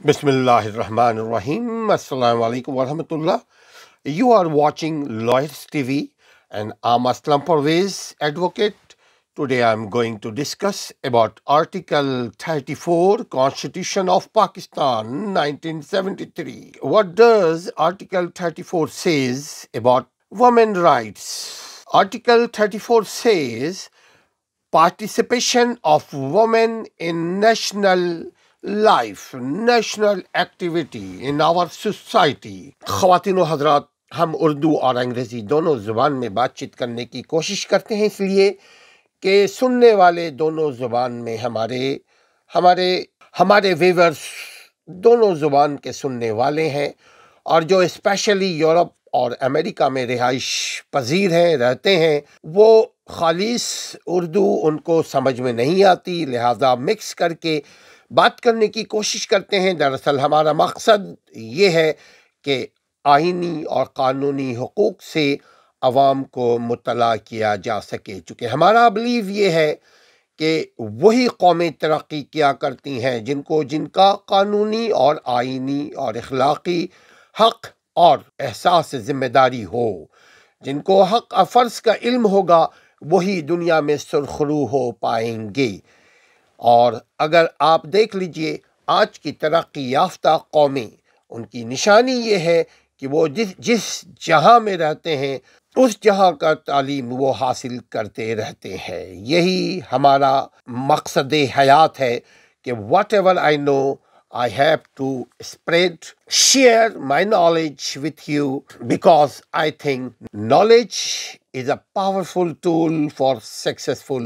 بسم اللہ الرحمن الرحیم. السلام علیکم ورحمۃ اللہ. You are watching Lawyers TV and I'm Aslam Pervez, advocate. Today I'm going to discuss about Article 34, Constitution of Pakistan, 1973. What does Article 34 says about women's rights? Article 34 says participation of women in national life, national activity in our society. خواتین و حضرات، ہم اردو اور انگریزی دونوں زبان میں بات چیت کرنے کی کوشش کرتے ہیں، اس لیے کہ سننے والے دونوں زبان میں ہمارے ویورز دونوں زبان کے سننے والے ہیں، اور جو اسپیشلی یورپ اور امریکہ میں رہائش پذیر ہیں، رہتے ہیں، وہ خالص اردو ان کو سمجھ میں نہیں آتی، لہذا مکس کر کے بات کرنے کی کوشش کرتے ہیں. دراصل ہمارا مقصد یہ ہے کہ آئینی اور قانونی حقوق سے عوام کو مطلع کیا جا سکے، چونکہ ہمارا بلیو یہ ہے کہ وہی قومیں ترقی کیا کرتی ہیں جن کا قانونی اور آئینی اور اخلاقی حق اور احساس ذمہ داری ہو، جن کو حق اور فرض کا علم ہوگا، وہی دنیا میں سرخرو ہو پائیں گے. اور اگر آپ دیکھ لیجئے آج کی ترقی یافتہ قومیں، ان کی نشانی یہ ہے کہ وہ جس جہاں میں رہتے ہیں اس جہاں کا تعلیم وہ حاصل کرتے رہتے ہیں. یہی ہمارا مقصد حیات ہے کہ whatever I know I have to share my knowledge with you, because I think knowledge is a powerful tool for successful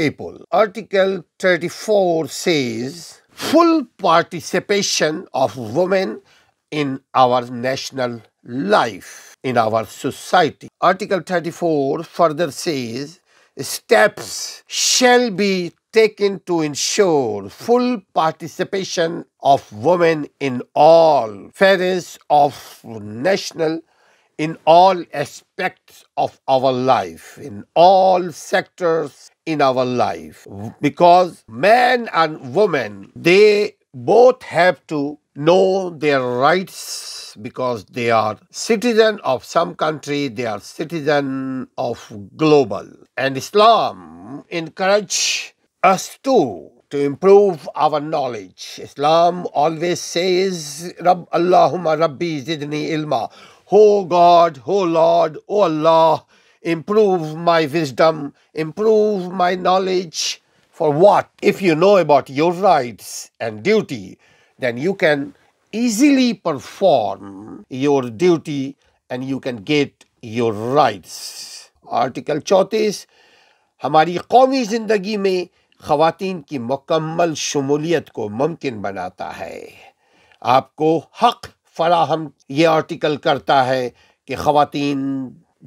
people. Article 34 says full participation of women in our national life, in our society. Article 34 further says steps shall be taken to ensure full participation of women in all spheres of in all aspects of our life, in all sectors in our life. Because man and woman, they both have to know their rights, because they are citizen of some country, they are citizen of global. And Islam encourage us to improve our knowledge. Islam always says, Allahumma Rabbi zidni ilma. Oh God, oh Lord, oh Allah, improve my wisdom, improve my knowledge. For what? If you know about your rights and duty, then you can easily perform your duty and you can get your rights. Article 34 ہماری قومی زندگی میں خواتین کی مکمل شمولیت کو ممکن بناتا ہے. آپ کو حق فراہم یہ آرٹیکل کرتا ہے کہ خواتین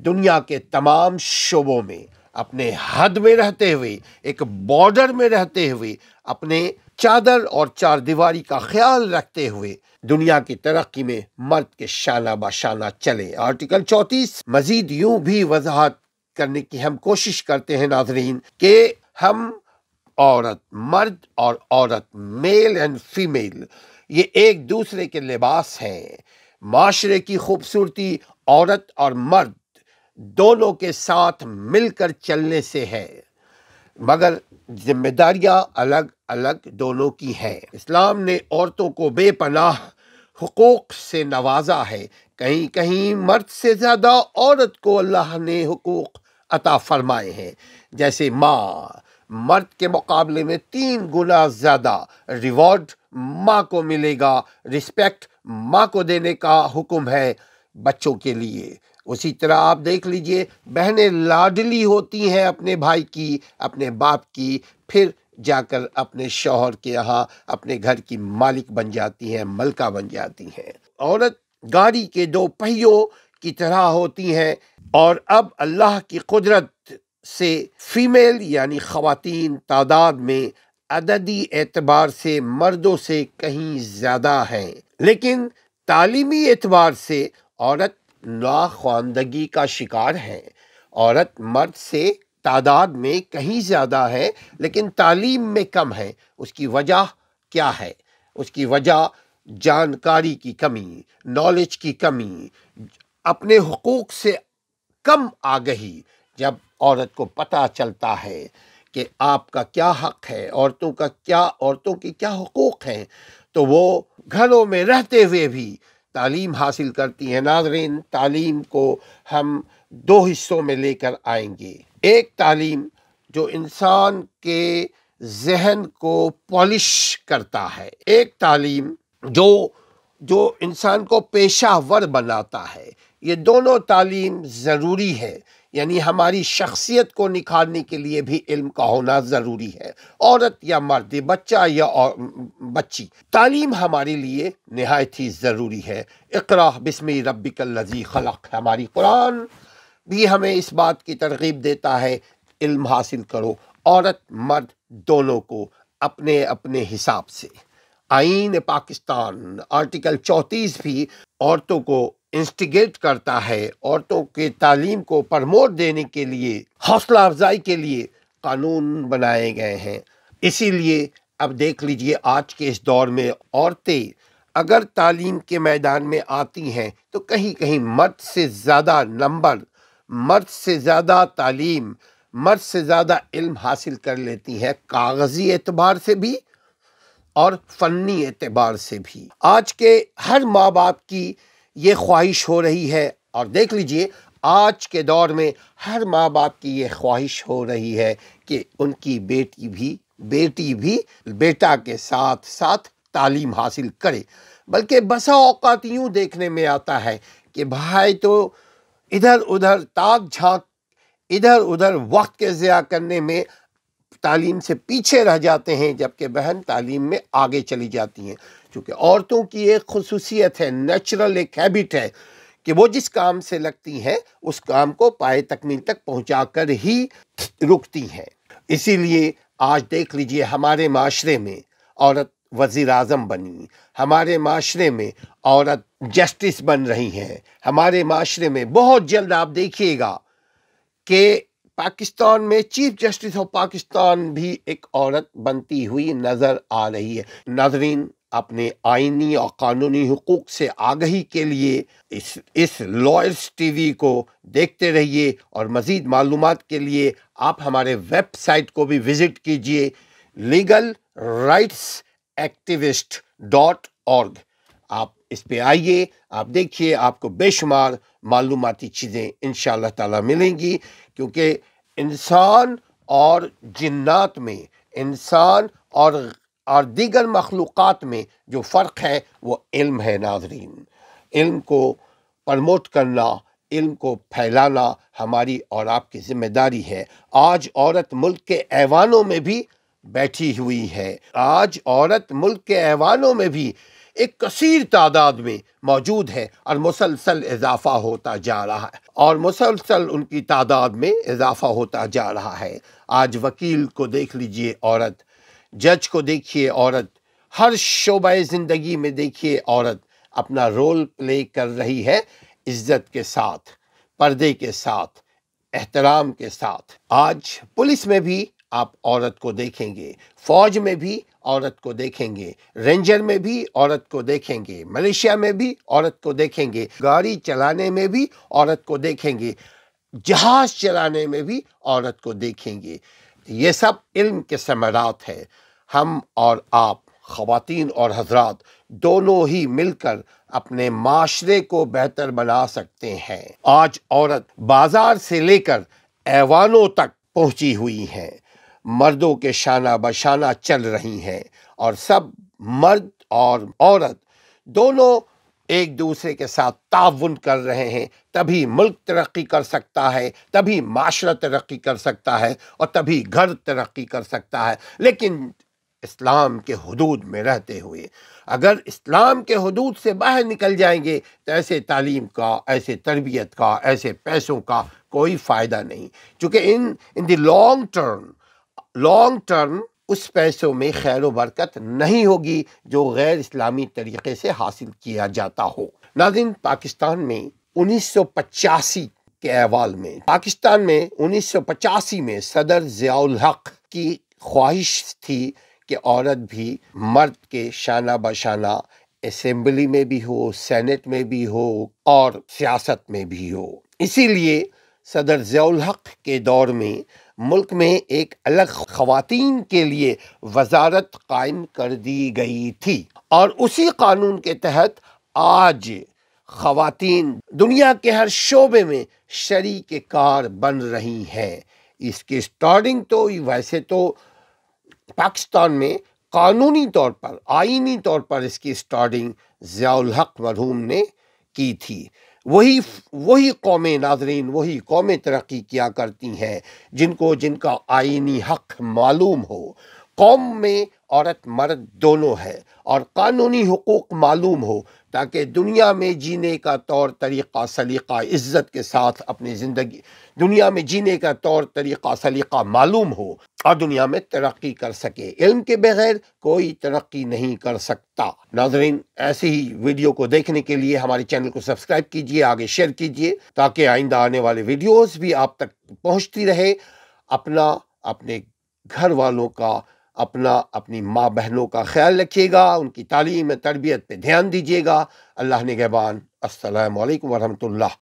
دنیا کے تمام شعبوں میں اپنے حد میں رہتے ہوئے، ایک بارڈر میں رہتے ہوئے، اپنے چادر اور چار دیواری کا خیال رکھتے ہوئے دنیا کی ترقی میں مرد کے شانہ بشانہ چلے. آرٹیکل 34 مزید یوں بھی وضاحت کرنے کی ہم کوشش کرتے ہیں ناظرین کہ ہم عورت مرد اور عورت میل اینڈ فیمیل یہ ایک دوسرے کے لباس ہیں. معاشرے کی خوبصورتی عورت اور مرد دونوں کے ساتھ مل کر چلنے سے ہے، مگر ذمہ داریاں الگ الگ دونوں کی ہیں. اسلام نے عورتوں کو بے پناہ حقوق سے نوازا ہے. کہیں کہیں مرد سے زیادہ عورت کو اللہ نے حقوق عطا فرمائے ہیں، جیسے ماں، مرد کے مقابلے میں 3 گنا زیادہ ریوارڈ ماں کو ملے گا. رسپیکٹ ماں کو دینے کا حکم ہے بچوں کے لیے. اسی طرح آپ دیکھ لیجئے بہنیں لاڈلی ہوتی ہیں اپنے بھائی کی، اپنے باپ کی، پھر جا کر اپنے شوہر کے یہاں اپنے گھر کی مالک بن جاتی ہیں، ملکہ بن جاتی ہیں. عورت گاڑی کے 2 پہیوں کی طرح ہوتی ہیں، اور اب اللہ کی قدرت سے فیمیل یعنی خواتین تعداد میں عددی اعتبار سے مردوں سے کہیں زیادہ ہیں، لیکن تعلیمی اعتبار سے عورت ناخواندگی کا شکار ہے. عورت مرد سے تعداد میں کہیں زیادہ ہے لیکن تعلیم میں کم ہے. اس کی وجہ کیا ہے؟ اس کی وجہ جانکاری کی کمی، نالج کی کمی، اپنے حقوق سے کم آگہی، جب عورت کو پتہ چلتا ہے کہ آپ کا کیا حق ہے، عورتوں کی کیا حقوق ہیں، تو وہ گھروں میں رہتے ہوئے بھی تعلیم حاصل کرتی ہیں۔ ناظرین، تعلیم کو ہم دو حصوں میں لے کر آئیں گے۔ ایک تعلیم جو انسان کے ذہن کو پالش کرتا ہے، ایک تعلیم جو انسان کو پیشہ ور بناتا ہے۔ یہ دونوں تعلیم ضروری ہے، یعنی ہماری شخصیت کو نکھارنے کے لیے بھی علم کا ہونا ضروری ہے، عورت یا مرد، بچہ یا بچی، تعلیم ہمارے لیے نہایت ہی ضروری ہے۔ اقرأ بسم ربک الذی خلق، ہماری قرآن بھی ہمیں اس بات کی ترغیب دیتا ہے، علم حاصل کرو، عورت مرد دونوں کو اپنے اپنے حساب سے۔ آئین پاکستان آرٹیکل 34 بھی عورتوں کو انسٹیگیٹ کرتا ہے، عورتوں کے تعلیم کو پروموٹ دینے کے لیے، حوصلہ افزائی کے لیے قانون بنائے گئے ہیں۔ اسی لیے اب دیکھ لیجئے، آج کے اس دور میں عورتیں اگر تعلیم کے میدان میں آتی ہیں تو کہیں کہیں مرد سے زیادہ نمبر، مرد سے زیادہ تعلیم، مرد سے زیادہ علم حاصل کر لیتی ہیں، کاغذی اعتبار سے بھی اور فنی اعتبار سے بھی۔ آج کے ہر ماں باپ کی یہ خواہش ہو رہی ہے، اور دیکھ لیجئے آج کے دور میں ہر ماں باپ کی یہ خواہش ہو رہی ہے کہ ان کی بیٹی بھی بیٹا کے ساتھ ساتھ تعلیم حاصل کرے۔ بلکہ بسا اوقات یوں دیکھنے میں آتا ہے کہ بھائی تو ادھر ادھر تاک جھانک، ادھر ادھر وقت کے ضیاع کرنے میں تعلیم سے پیچھے رہ جاتے ہیں، جبکہ بہن تعلیم میں آگے چلی جاتی ہیں۔ چونکہ عورتوں کی ایک خصوصیت ہے، نیچرل ایک ہیبٹ ہے کہ وہ جس کام سے لگتی ہیں اس کام کو پائے تکمیل تک پہنچا کر ہی رکتی ہیں۔ اسی لیے آج دیکھ لیجئے ہمارے معاشرے میں عورت وزیر اعظم بنی، ہمارے معاشرے میں عورت جسٹس بن رہی ہیں، ہمارے معاشرے میں بہت جلد آپ دیکھیے گا کہ پاکستان میں چیف جسٹس آف پاکستان بھی ایک عورت بنتی ہوئی نظر آ رہی ہے۔ ناظرین، اپنے آئینی اور قانونی حقوق سے آگہی کے لیے اس لائرز ٹی وی کو دیکھتے رہیے، اور مزید معلومات کے لیے آپ ہمارے ویب سائٹ کو بھی وزٹ کیجئے، legalrightsactivist.org۔ آپ اس پہ آئیے، آپ دیکھیے، آپ کو بے شمار معلوماتی چیزیں انشاءاللہ تعالی ملیں گی، کیونکہ انسان اور جنات میں، انسان اور دیگر مخلوقات میں جو فرق ہے وہ علم ہے۔ ناظرین، علم کو پروموٹ کرنا، علم کو پھیلانا ہماری اور آپ کی ذمہ داری ہے۔ آج عورت ملک کے ایوانوں میں بھی بیٹھی ہوئی ہے، آج عورت ملک کے ایوانوں میں بھی ایک کثیر تعداد میں موجود ہے، اور مسلسل اضافہ ہوتا جا رہا ہے، اور مسلسل ان کی تعداد میں اضافہ ہوتا جا رہا ہے۔ آج وکیل کو دیکھ لیجئے عورت، جج کو دیکھیے عورت، ہر شعبہ زندگی میں دیکھیے عورت اپنا رول پلے کر رہی ہے، عزت کے ساتھ، پردے کے ساتھ، احترام کے ساتھ۔ آج پولیس میں بھی آپ عورت کو دیکھیں گے، فوج میں بھی عورت کو دیکھیں گے، رینجر میں بھی عورت کو دیکھیں گے، ملیشیا میں بھی عورت کو دیکھیں گے، گاڑی چلانے میں بھی عورت کو دیکھیں گے، جہاز چلانے میں بھی عورت کو دیکھیں گے۔ یہ سب علم کے ثمرات ہے۔ ہم اور آپ، خواتین اور حضرات، دونوں ہی مل کر اپنے معاشرے کو بہتر بنا سکتے ہیں۔ آج عورت بازار سے لے کر ایوانوں تک پہنچی ہوئی ہیں، مردوں کے شانہ بشانہ چل رہی ہیں، اور سب مرد اور عورت دونوں ایک دوسرے کے ساتھ تعاون کر رہے ہیں، تبھی ملک ترقی کر سکتا ہے، تبھی معاشرہ ترقی کر سکتا ہے، اور تبھی گھر ترقی کر سکتا ہے۔ لیکن اسلام کے حدود میں رہتے ہوئے، اگر اسلام کے حدود سے باہر نکل جائیں گے تو ایسے تعلیم کا، ایسے تربیت کا، ایسے پیسوں کا کوئی فائدہ نہیں، کیونکہ ان دی لانگ ٹرم اس پیسوں میں خیر و برکت نہیں ہوگی جو غیر اسلامی طریقے سے حاصل کیا جاتا ہو۔ ناظرین، پاکستان میں 1985 کے احوال میں، پاکستان میں 1985 میں صدر ضیاء الحق کی خواہش تھی کہ عورت بھی مرد کے شانہ بشانہ اسمبلی میں بھی ہو، سینٹ میں بھی ہو اور سیاست میں بھی ہو۔ اسی لیے صدر ضیاء الحق کے دور میں ملک میں ایک الگ خواتین کے لیے وزارت قائم کر دی گئی تھی، اور اسی قانون کے تحت آج خواتین دنیا کے ہر شعبے میں شریک کار بن رہی ہیں۔ اس کی سٹارٹنگ تو ویسے تو پاکستان میں قانونی طور پر، آئینی طور پر اس کی سٹارٹنگ ضیاء الحق مرحوم نے کی تھی۔ وہی قومیں ناظرین، وہی قومیں ترقی کیا کرتی ہیں جن کا آئینی حق معلوم ہو۔ قوم میں عورت مرد دونوں ہے اور قانونی حقوق معلوم ہو، تاکہ دنیا میں جینے کا طور طریقہ سلیقہ عزت کے ساتھ اپنی زندگی، دنیا میں جینے کا طور طریقہ سلیقہ معلوم ہو اور دنیا میں ترقی کر سکے۔ علم کے بغیر کوئی ترقی نہیں کر سکتا۔ ناظرین، ایسی ہی ویڈیو کو دیکھنے کے لیے ہمارے چینل کو سبسکرائب کیجئے، آگے شیئر کیجئے، تاکہ آئندہ آنے والے ویڈیوز بھی آپ تک پہنچتی رہے۔ اپنے گھر والوں کا، اپنی ماں بہنوں کا خیال رکھیے گا، ان کی تعلیم تربیت پہ دھیان دیجیے گا۔ اللہ نگہبان۔ السلام علیکم ورحمۃ اللہ۔